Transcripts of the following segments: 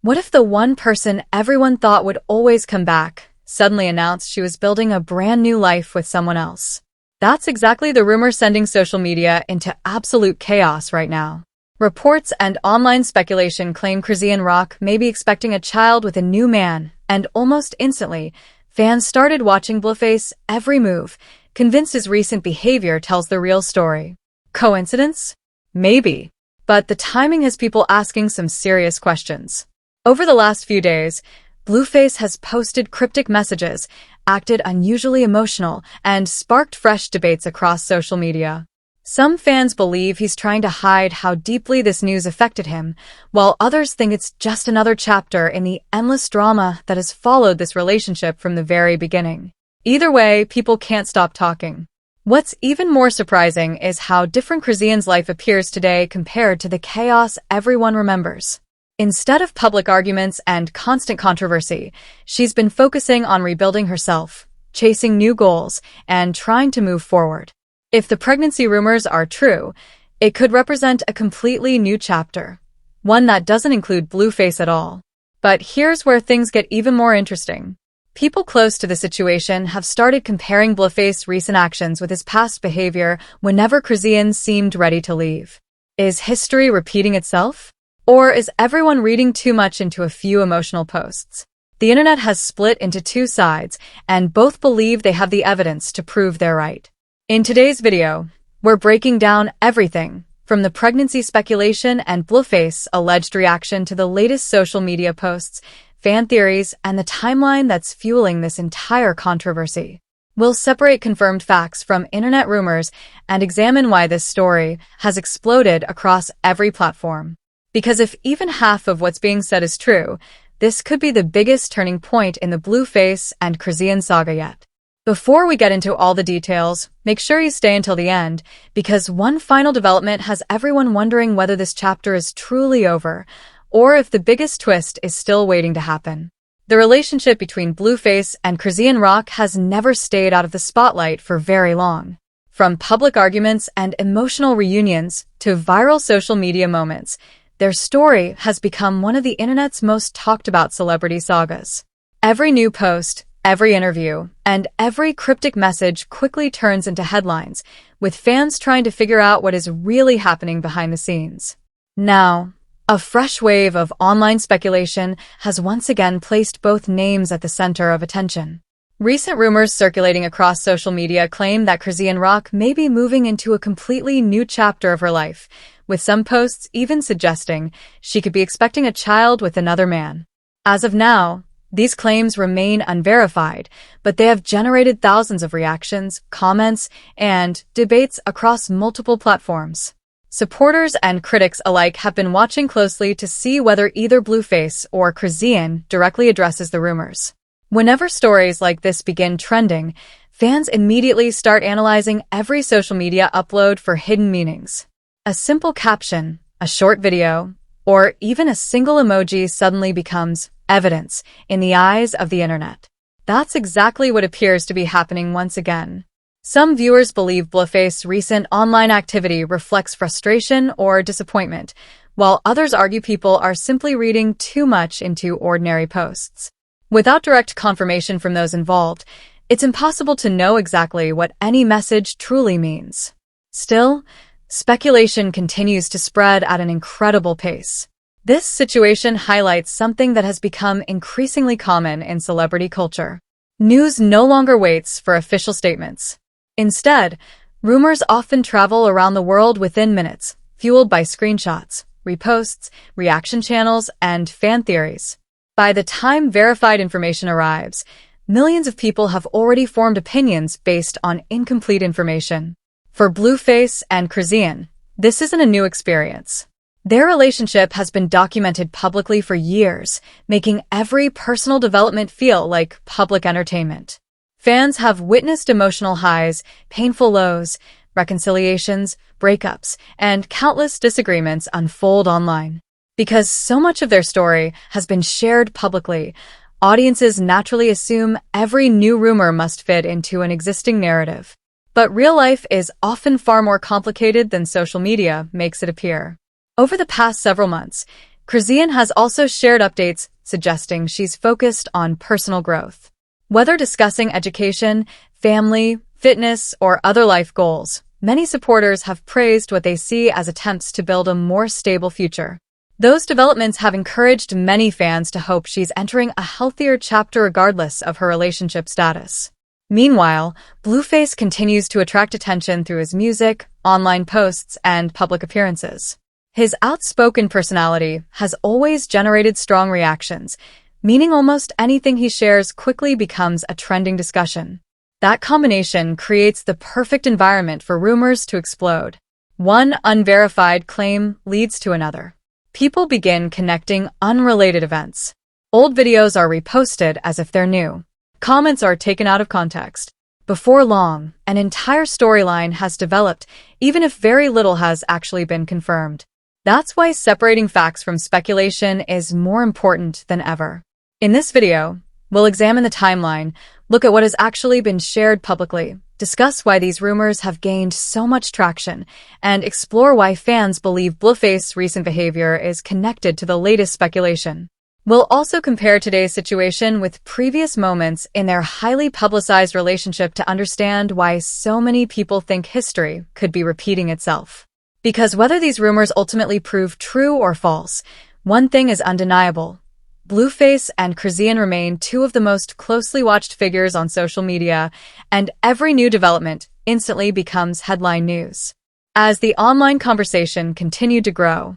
What if the one person everyone thought would always come back suddenly announced she was building a brand new life with someone else? That's exactly the rumor sending social media into absolute chaos right now. Reports and online speculation claim Chrisean may be expecting a child with a new man, and almost instantly, fans started watching Blueface's every move, convinced his recent behavior tells the real story. Coincidence? Maybe. But the timing has people asking some serious questions. Over the last few days, Blueface has posted cryptic messages, acted unusually emotional, and sparked fresh debates across social media. Some fans believe he's trying to hide how deeply this news affected him, while others think it's just another chapter in the endless drama that has followed this relationship from the very beginning. Either way, people can't stop talking. What's even more surprising is how different Chrisean's life appears today compared to the chaos everyone remembers. Instead of public arguments and constant controversy, she's been focusing on rebuilding herself, chasing new goals, and trying to move forward. If the pregnancy rumors are true, it could represent a completely new chapter, one that doesn't include Blueface at all. But here's where things get even more interesting. People close to the situation have started comparing Blueface's recent actions with his past behavior whenever Chrisean seemed ready to leave. Is history repeating itself? Or is everyone reading too much into a few emotional posts? The internet has split into two sides, and both believe they have the evidence to prove they're right. In today's video, we're breaking down everything, from the pregnancy speculation and Blueface's alleged reaction to the latest social media posts, fan theories, and the timeline that's fueling this entire controversy. We'll separate confirmed facts from internet rumors and examine why this story has exploded across every platform. Because if even half of what's being said is true, this could be the biggest turning point in the Blueface and Chrisean saga yet. Before we get into all the details, make sure you stay until the end, because one final development has everyone wondering whether this chapter is truly over, or if the biggest twist is still waiting to happen. The relationship between Blueface and Chrisean has never stayed out of the spotlight for very long. From public arguments and emotional reunions to viral social media moments, their story has become one of the internet's most talked about celebrity sagas. Every new post, every interview, and every cryptic message quickly turns into headlines, with fans trying to figure out what is really happening behind the scenes. Now, a fresh wave of online speculation has once again placed both names at the center of attention. Recent rumors circulating across social media claim that Chrisean may be moving into a completely new chapter of her life, with some posts even suggesting she could be expecting a child with another man. As of now, these claims remain unverified, but they have generated thousands of reactions, comments, and debates across multiple platforms. Supporters and critics alike have been watching closely to see whether either Blueface or Chrisean directly addresses the rumors. Whenever stories like this begin trending, fans immediately start analyzing every social media upload for hidden meanings. A simple caption, a short video, or even a single emoji suddenly becomes evidence in the eyes of the internet. That's exactly what appears to be happening once again. Some viewers believe Blueface's recent online activity reflects frustration or disappointment, while others argue people are simply reading too much into ordinary posts. Without direct confirmation from those involved, it's impossible to know exactly what any message truly means. Still, speculation continues to spread at an incredible pace. This situation highlights something that has become increasingly common in celebrity culture. News no longer waits for official statements. Instead, rumors often travel around the world within minutes, fueled by screenshots, reposts, reaction channels, and fan theories. By the time verified information arrives, millions of people have already formed opinions based on incomplete information. For Blueface and Chrisean, this isn't a new experience. Their relationship has been documented publicly for years, making every personal development feel like public entertainment. Fans have witnessed emotional highs, painful lows, reconciliations, breakups, and countless disagreements unfold online. Because so much of their story has been shared publicly, audiences naturally assume every new rumor must fit into an existing narrative. But real life is often far more complicated than social media makes it appear. Over the past several months, Chrisean has also shared updates suggesting she's focused on personal growth. Whether discussing education, family, fitness, or other life goals, many supporters have praised what they see as attempts to build a more stable future. Those developments have encouraged many fans to hope she's entering a healthier chapter regardless of her relationship status. Meanwhile, Blueface continues to attract attention through his music, online posts, and public appearances. His outspoken personality has always generated strong reactions, meaning almost anything he shares quickly becomes a trending discussion. That combination creates the perfect environment for rumors to explode. One unverified claim leads to another. People begin connecting unrelated events. Old videos are reposted as if they're new. Comments are taken out of context. Before long, an entire storyline has developed, even if very little has actually been confirmed. That's why separating facts from speculation is more important than ever. In this video, we'll examine the timeline, look at what has actually been shared publicly, discuss why these rumors have gained so much traction, and explore why fans believe Blueface's recent behavior is connected to the latest speculation. We'll also compare today's situation with previous moments in their highly publicized relationship to understand why so many people think history could be repeating itself. Because whether these rumors ultimately prove true or false, one thing is undeniable. Blueface and Chrisean remain two of the most closely watched figures on social media, and every new development instantly becomes headline news. As the online conversation continued to grow,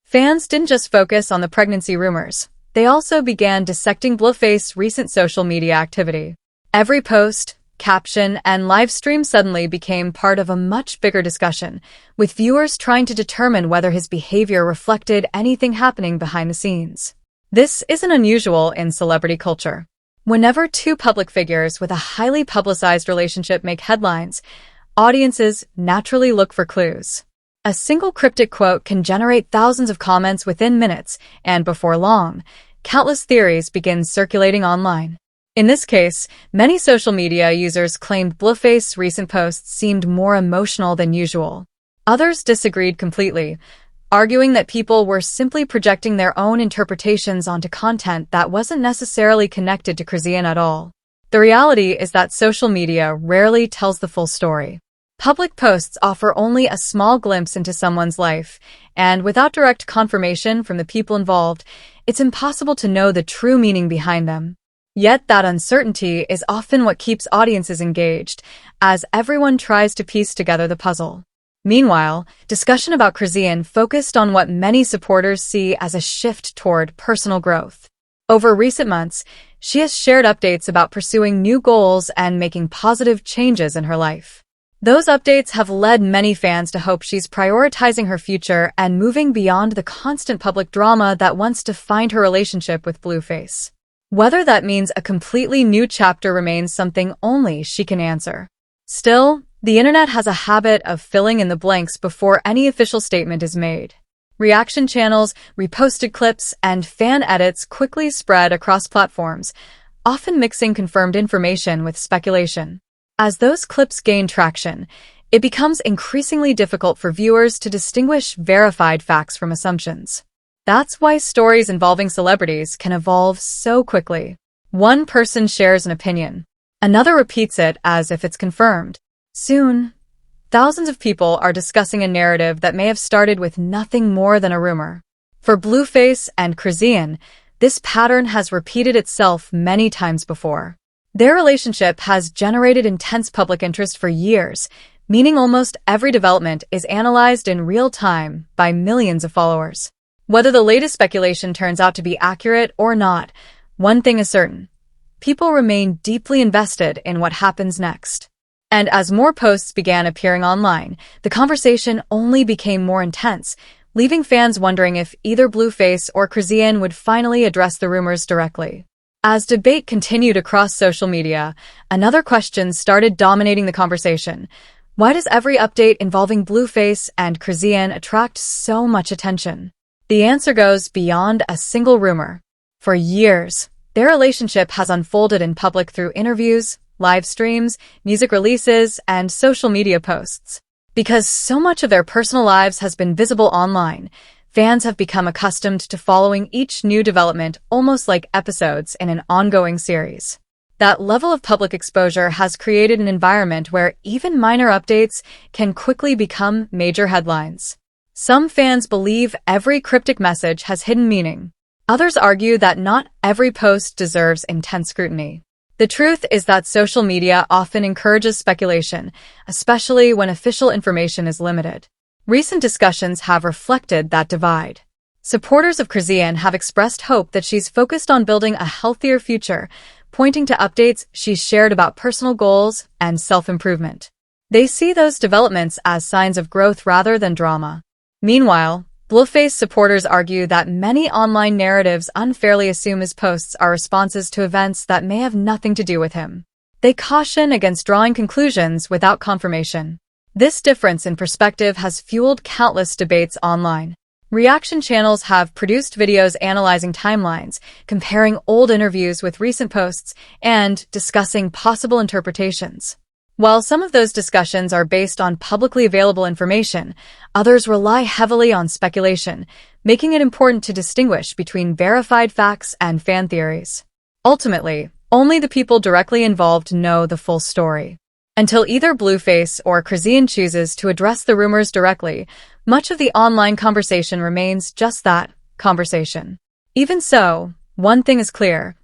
fans didn't just focus on the pregnancy rumors. They also began dissecting Blueface's recent social media activity. Every post, caption, and live stream suddenly became part of a much bigger discussion, with viewers trying to determine whether his behavior reflected anything happening behind the scenes. This isn't unusual in celebrity culture. Whenever two public figures with a highly publicized relationship make headlines, audiences naturally look for clues. A single cryptic quote can generate thousands of comments within minutes, and before long, countless theories begin circulating online. In this case, many social media users claimed Blueface's recent posts seemed more emotional than usual. Others disagreed completely, arguing that people were simply projecting their own interpretations onto content that wasn't necessarily connected to Chrisean at all. The reality is that social media rarely tells the full story. Public posts offer only a small glimpse into someone's life, and without direct confirmation from the people involved, it's impossible to know the true meaning behind them. Yet that uncertainty is often what keeps audiences engaged, as everyone tries to piece together the puzzle. Meanwhile, discussion about Chrisean focused on what many supporters see as a shift toward personal growth. Over recent months, she has shared updates about pursuing new goals and making positive changes in her life. Those updates have led many fans to hope she's prioritizing her future and moving beyond the constant public drama that once defined her relationship with Blueface. Whether that means a completely new chapter remains something only she can answer. Still, the internet has a habit of filling in the blanks before any official statement is made. Reaction channels, reposted clips, and fan edits quickly spread across platforms, often mixing confirmed information with speculation. As those clips gain traction, it becomes increasingly difficult for viewers to distinguish verified facts from assumptions. That's why stories involving celebrities can evolve so quickly. One person shares an opinion. Another repeats it as if it's confirmed. Soon, thousands of people are discussing a narrative that may have started with nothing more than a rumor. For Blueface and Chrisean, this pattern has repeated itself many times before. Their relationship has generated intense public interest for years, meaning almost every development is analyzed in real time by millions of followers. Whether the latest speculation turns out to be accurate or not, one thing is certain. People remain deeply invested in what happens next. And as more posts began appearing online, the conversation only became more intense, leaving fans wondering if either Blueface or Chrisean would finally address the rumors directly. As debate continued across social media, another question started dominating the conversation. Why does every update involving Blueface and Chrisean attract so much attention? The answer goes beyond a single rumor. For years, their relationship has unfolded in public through interviews, live streams, music releases, and social media posts. Because so much of their personal lives has been visible online, fans have become accustomed to following each new development almost like episodes in an ongoing series. That level of public exposure has created an environment where even minor updates can quickly become major headlines. Some fans believe every cryptic message has hidden meaning. Others argue that not every post deserves intense scrutiny. The truth is that social media often encourages speculation, especially when official information is limited. Recent discussions have reflected that divide. Supporters of Chrisean have expressed hope that she's focused on building a healthier future, pointing to updates she's shared about personal goals and self-improvement. They see those developments as signs of growth rather than drama. Meanwhile, Blueface supporters argue that many online narratives unfairly assume his posts are responses to events that may have nothing to do with him. They caution against drawing conclusions without confirmation. This difference in perspective has fueled countless debates online. Reaction channels have produced videos analyzing timelines, comparing old interviews with recent posts, and discussing possible interpretations. While some of those discussions are based on publicly available information, others rely heavily on speculation, making it important to distinguish between verified facts and fan theories. Ultimately, only the people directly involved know the full story. Until either Blueface or Chrisean chooses to address the rumors directly, much of the online conversation remains just that, conversation. Even so, one thing is clear.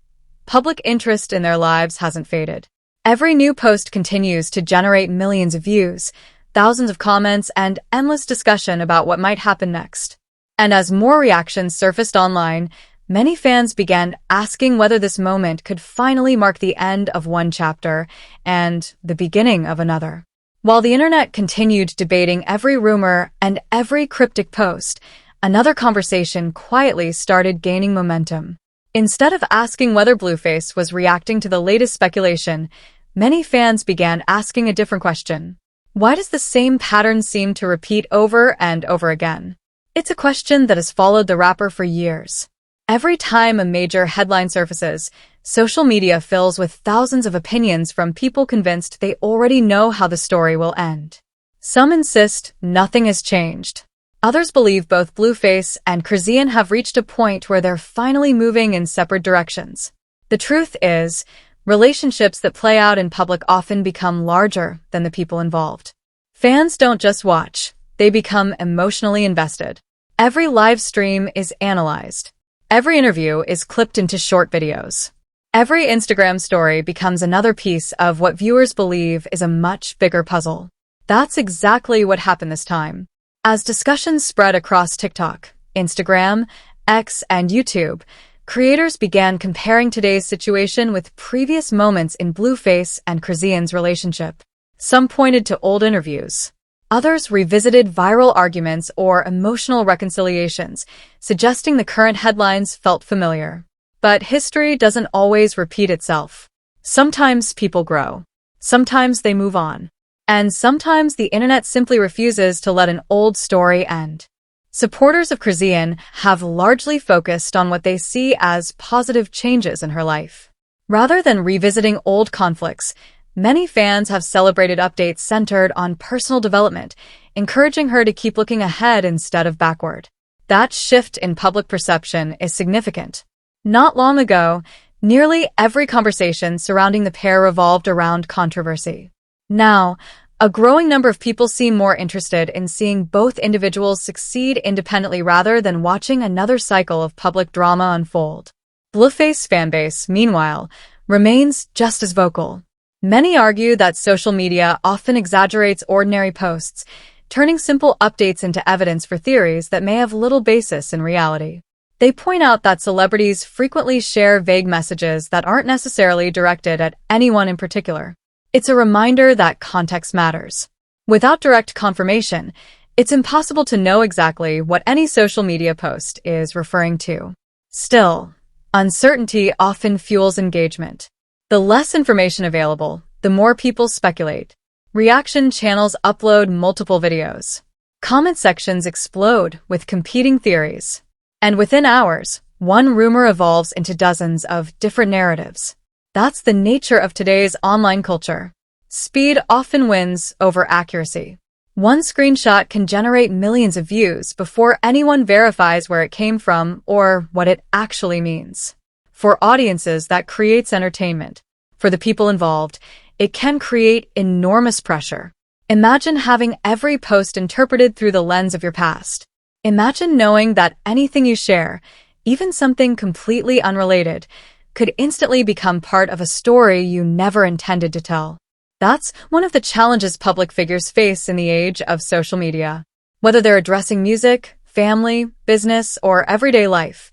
Public interest in their lives hasn't faded. Every new post continues to generate millions of views, thousands of comments, and endless discussion about what might happen next. And as more reactions surfaced online, many fans began asking whether this moment could finally mark the end of one chapter and the beginning of another. While the internet continued debating every rumor and every cryptic post, another conversation quietly started gaining momentum. Instead of asking whether Blueface was reacting to the latest speculation, many fans began asking a different question. Why does the same pattern seem to repeat over and over again? It's a question that has followed the rapper for years. Every time a major headline surfaces, social media fills with thousands of opinions from people convinced they already know how the story will end. Some insist nothing has changed. Others believe both Blueface and Chrisean have reached a point where they're finally moving in separate directions. The truth is, relationships that play out in public often become larger than the people involved. Fans don't just watch, they become emotionally invested. Every live stream is analyzed. Every interview is clipped into short videos. Every Instagram story becomes another piece of what viewers believe is a much bigger puzzle. That's exactly what happened this time. As discussions spread across TikTok, Instagram, X, and YouTube, creators began comparing today's situation with previous moments in Blueface and Chrisean's relationship. Some pointed to old interviews. Others revisited viral arguments or emotional reconciliations, suggesting the current headlines felt familiar. But history doesn't always repeat itself. Sometimes people grow. Sometimes they move on. And sometimes the internet simply refuses to let an old story end. Supporters of Chrisean have largely focused on what they see as positive changes in her life. Rather than revisiting old conflicts, many fans have celebrated updates centered on personal development, encouraging her to keep looking ahead instead of backward. That shift in public perception is significant. Not long ago, nearly every conversation surrounding the pair revolved around controversy. Now, a growing number of people seem more interested in seeing both individuals succeed independently rather than watching another cycle of public drama unfold. Blueface fanbase, meanwhile, remains just as vocal. Many argue that social media often exaggerates ordinary posts, turning simple updates into evidence for theories that may have little basis in reality. They point out that celebrities frequently share vague messages that aren't necessarily directed at anyone in particular. It's a reminder that context matters. Without direct confirmation, it's impossible to know exactly what any social media post is referring to. Still, uncertainty often fuels engagement. The less information available, the more people speculate. Reaction channels upload multiple videos. Comment sections explode with competing theories. And within hours, one rumor evolves into dozens of different narratives. That's the nature of today's online culture. Speed often wins over accuracy. One screenshot can generate millions of views before anyone verifies where it came from or what it actually means. For audiences, that creates entertainment. For the people involved, it can create enormous pressure. Imagine having every post interpreted through the lens of your past. Imagine knowing that anything you share, even something completely unrelated, could instantly become part of a story you never intended to tell. That's one of the challenges public figures face in the age of social media. Whether they're addressing music, family, business, or everyday life,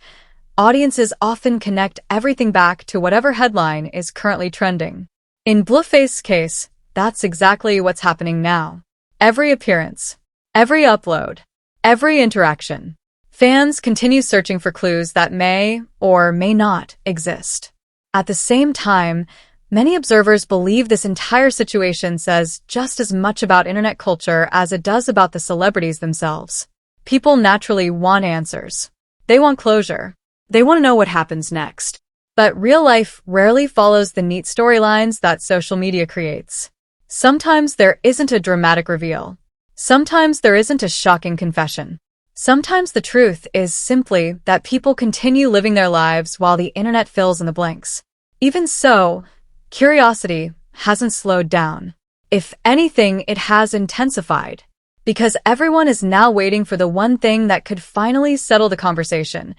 audiences often connect everything back to whatever headline is currently trending. In Blueface's case, that's exactly what's happening now. Every appearance, every upload, every interaction. Fans continue searching for clues that may or may not exist. At the same time, many observers believe this entire situation says just as much about internet culture as it does about the celebrities themselves. People naturally want answers. They want closure. They want to know what happens next. But real life rarely follows the neat storylines that social media creates. Sometimes there isn't a dramatic reveal. Sometimes there isn't a shocking confession. Sometimes the truth is simply that people continue living their lives while the internet fills in the blanks. Even so, curiosity hasn't slowed down. If anything, it has intensified. Because everyone is now waiting for the one thing that could finally settle the conversation,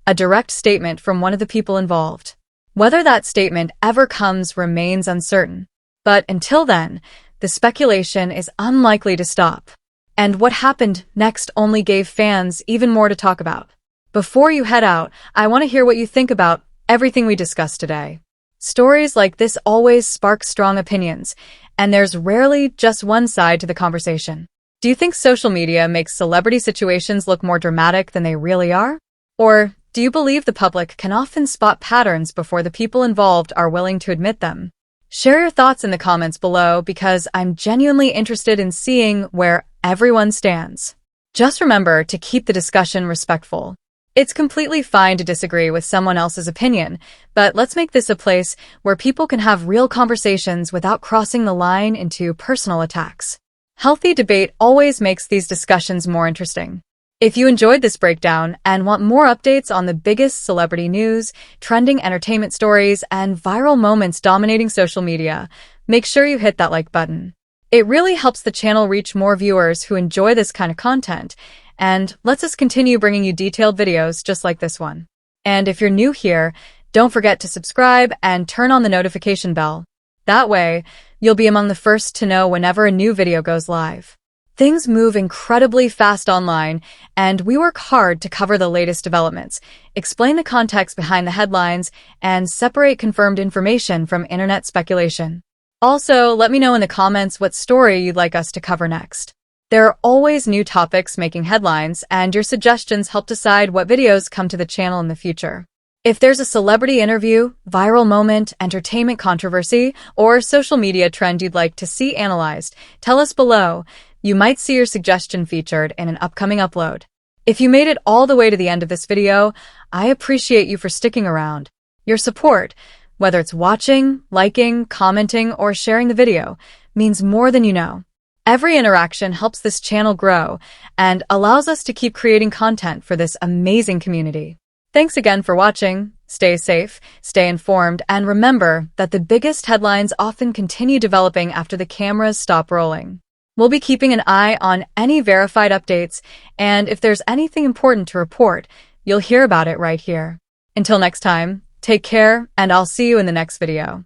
a direct statement from one of the people involved. Whether that statement ever comes remains uncertain. But until then, the speculation is unlikely to stop. And what happened next only gave fans even more to talk about. Before you head out, I want to hear what you think about everything we discussed today. Stories like this always spark strong opinions, and there's rarely just one side to the conversation. Do you think social media makes celebrity situations look more dramatic than they really are? Or do you believe the public can often spot patterns before the people involved are willing to admit them? Share your thoughts in the comments below because I'm genuinely interested in seeing where everyone stands. Just remember to keep the discussion respectful. It's completely fine to disagree with someone else's opinion, but let's make this a place where people can have real conversations without crossing the line into personal attacks. Healthy debate always makes these discussions more interesting. If you enjoyed this breakdown and want more updates on the biggest celebrity news, trending entertainment stories, and viral moments dominating social media, make sure you hit that like button. It really helps the channel reach more viewers who enjoy this kind of content, and lets us continue bringing you detailed videos just like this one. And if you're new here, don't forget to subscribe and turn on the notification bell. That way, you'll be among the first to know whenever a new video goes live. Things move incredibly fast online, and we work hard to cover the latest developments, explain the context behind the headlines, and separate confirmed information from internet speculation. Also, let me know in the comments what story you'd like us to cover next. There are always new topics making headlines, and your suggestions help decide what videos come to the channel in the future. If there's a celebrity interview, viral moment, entertainment controversy, or social media trend you'd like to see analyzed, tell us below. You might see your suggestion featured in an upcoming upload. If you made it all the way to the end of this video, I appreciate you for sticking around. Your support, whether it's watching, liking, commenting, or sharing the video, means more than you know. Every interaction helps this channel grow and allows us to keep creating content for this amazing community. Thanks again for watching. Stay safe, stay informed, and remember that the biggest headlines often continue developing after the cameras stop rolling. We'll be keeping an eye on any verified updates, and if there's anything important to report, you'll hear about it right here. Until next time, take care, and I'll see you in the next video.